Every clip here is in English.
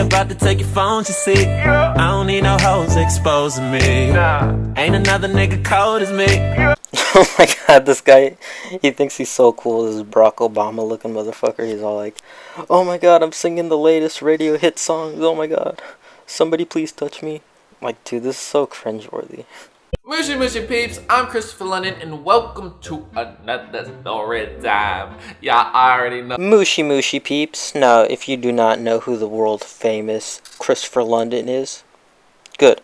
about to take your phones, you see. I don't need no hoes exposing me. Ain't another nigga cold as me. Oh my god, this guy, he thinks he's so cool, this Barack Obama looking motherfucker. He's all like, oh my god, I'm singing the latest radio hit songs, oh my god, somebody please touch me. Like, dude, this is so cringeworthy. Mushy mushy peeps, I'm Christopher London and welcome to another story time. Y'all already know. Mushy mushy peeps. Now, if you do not know who the world famous Christopher London is, good.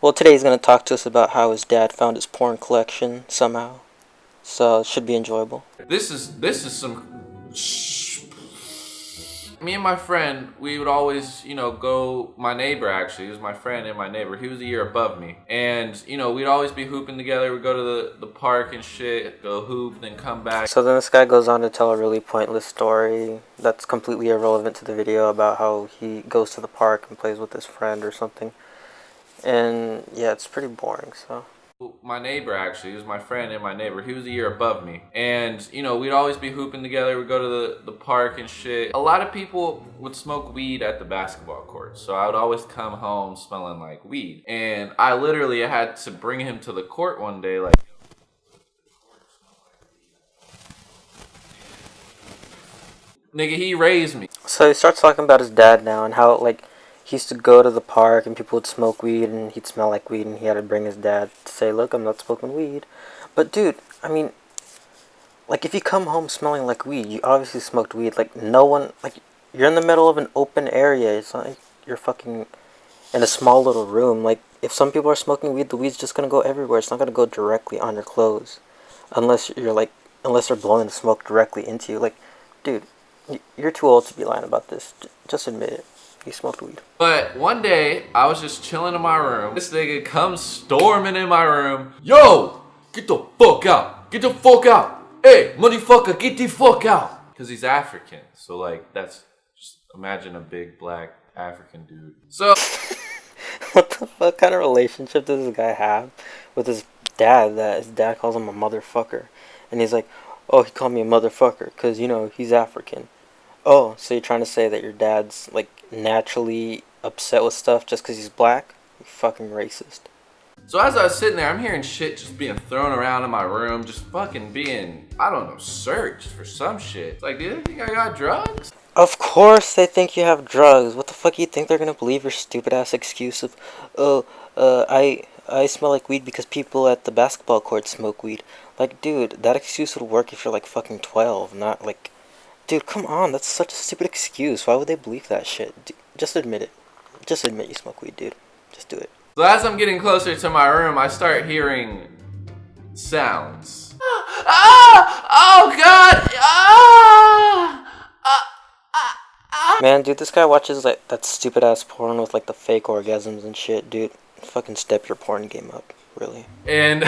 Well, today he's going to talk to us about how his dad found his porn collection somehow. So, it should be enjoyable. This is some. Me and my friend, we would always, go. My neighbor actually, he was my friend and my neighbor. He was a year above me, and we'd always be hooping together. We'd go to the park and shit, go hoop, then come back. So then this guy goes on to tell a really pointless story that's completely irrelevant to the video about how he goes to the park and plays with his friend or something. And yeah, it's pretty boring, so. My neighbor actually, he was my friend and my neighbor. He was a year above me. And, we'd always be hooping together. We'd go to the park and shit. A lot of people would smoke weed at the basketball court. So I would always come home smelling like weed. And I literally had to bring him to the court one day, like, nigga, he raised me. So he starts talking about his dad now and how, like, he used to go to the park and people would smoke weed and he'd smell like weed and he had to bring his dad to say, look, I'm not smoking weed. But dude, I mean, like, if you come home smelling like weed, you obviously smoked weed. Like, no one, like, you're in the middle of an open area. It's not like you're fucking in a small little room. Like, if some people are smoking weed, the weed's just gonna go everywhere. It's not gonna go directly on your clothes. Unless they're blowing the smoke directly into you. Like, dude, you're too old to be lying about this. Just admit it. You smoked weed. But one day, I was just chilling in my room. This nigga comes storming in my room. Yo, get the fuck out. Get the fuck out. Hey, motherfucker, get the fuck out. Because he's African. So, like, that's, just imagine a big black African dude. So. What the fuck kind of relationship does this guy have with his dad that his dad calls him a motherfucker? And he's like, oh, he called me a motherfucker because, he's African. Oh, so you're trying to say that your dad's, like, naturally upset with stuff just because he's black? You fucking racist. So as I was sitting there, I'm hearing shit just being thrown around in my room, just fucking being, I don't know, searched for some shit. It's like, do you think I got drugs? Of course they think you have drugs. What the fuck you think they're gonna believe your stupid ass excuse of, I smell like weed because people at the basketball court smoke weed. Like, dude, that excuse would work if you're like fucking 12, not like... Dude, come on, that's such a stupid excuse. Why would they believe that shit? Dude, just admit it. Just admit you smoke weed, dude. Just do it. So as I'm getting closer to my room, I start hearing sounds. Oh god! Man, dude, this guy watches like that stupid ass porn with like the fake orgasms and shit, dude. Fucking step your porn game up, really. And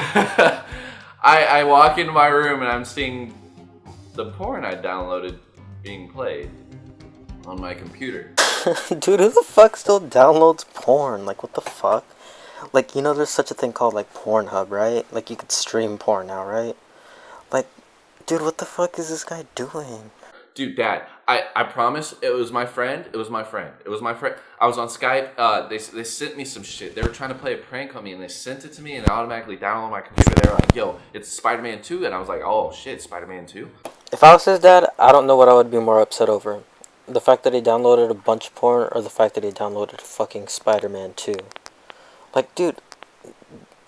I walk into my room and I'm seeing the porn I downloaded being played on my computer. Dude, who the fuck still downloads porn? Like, what the fuck? Like, there's such a thing called, like, Pornhub, right? Like, you could stream porn now, right? Like, dude, what the fuck is this guy doing? Dude, Dad, I promise it was my friend. It was my friend. I was on Skype. They sent me some shit. They were trying to play a prank on me, and they sent it to me, and it automatically downloaded my computer. They were like, yo, it's Spider-Man 2. And I was like, oh, shit, Spider-Man 2? If I was his dad, I don't know what I would be more upset over. The fact that he downloaded a bunch of porn, or the fact that he downloaded fucking Spider-Man 2. Like, dude,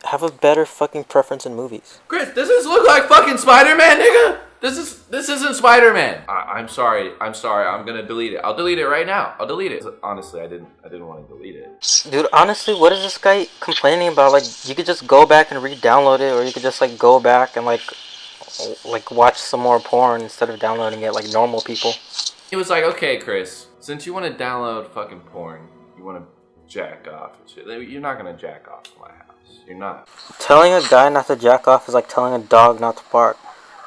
have a better fucking preference in movies. Chris, does this look like fucking Spider-Man, nigga? This isn't Spider-Man. I'm sorry. I'm gonna delete it. I'll delete it right now. I'll delete it. Honestly, I didn't want to delete it. Dude, honestly, what is this guy complaining about? Like, you could just go back and re-download it, or you could just, like, go back and, like watch some more porn instead of downloading it like normal people. He was like, okay, Chris, since you want to download fucking porn, you want to jack off and shit, you're not gonna jack off in my house. You're not. Telling a guy not to jack off is like telling a dog not to bark.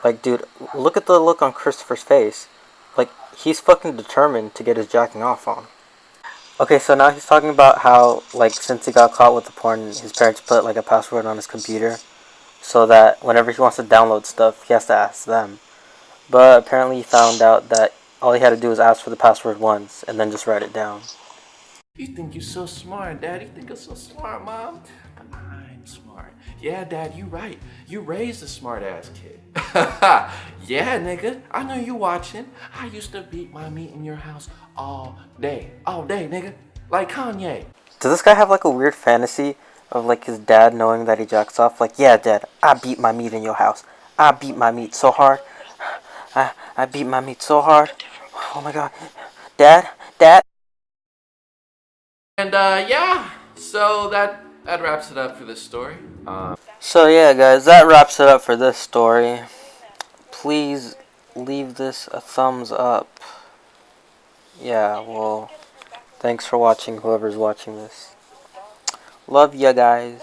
Like, dude, look at the look on Christopher's face. Like, he's fucking determined to get his jacking off on. Okay, so now he's talking about how, like, since he got caught with the porn, his parents put, like, a password on his computer so that whenever he wants to download stuff, he has to ask them. But apparently he found out that all he had to do was ask for the password once and then just write it down. You think you're so smart, Dad. You think you're so smart, Mom. But I'm smart. Yeah, Dad, you right. You raised a smart ass kid. Yeah, nigga. I know you watching. I used to beat my meat in your house all day. All day, nigga. Like Kanye. Does this guy have like a weird fantasy of like his dad knowing that he jacks off? Like, yeah, Dad, I beat my meat in your house. I beat my meat so hard. I beat my meat so hard. Oh my god. Dad? Dad? And yeah. So that wraps it up for this story. So yeah, guys, that wraps it up for this story. Please leave this a thumbs up. Yeah, well, thanks for watching, whoever's watching this. Love ya, guys.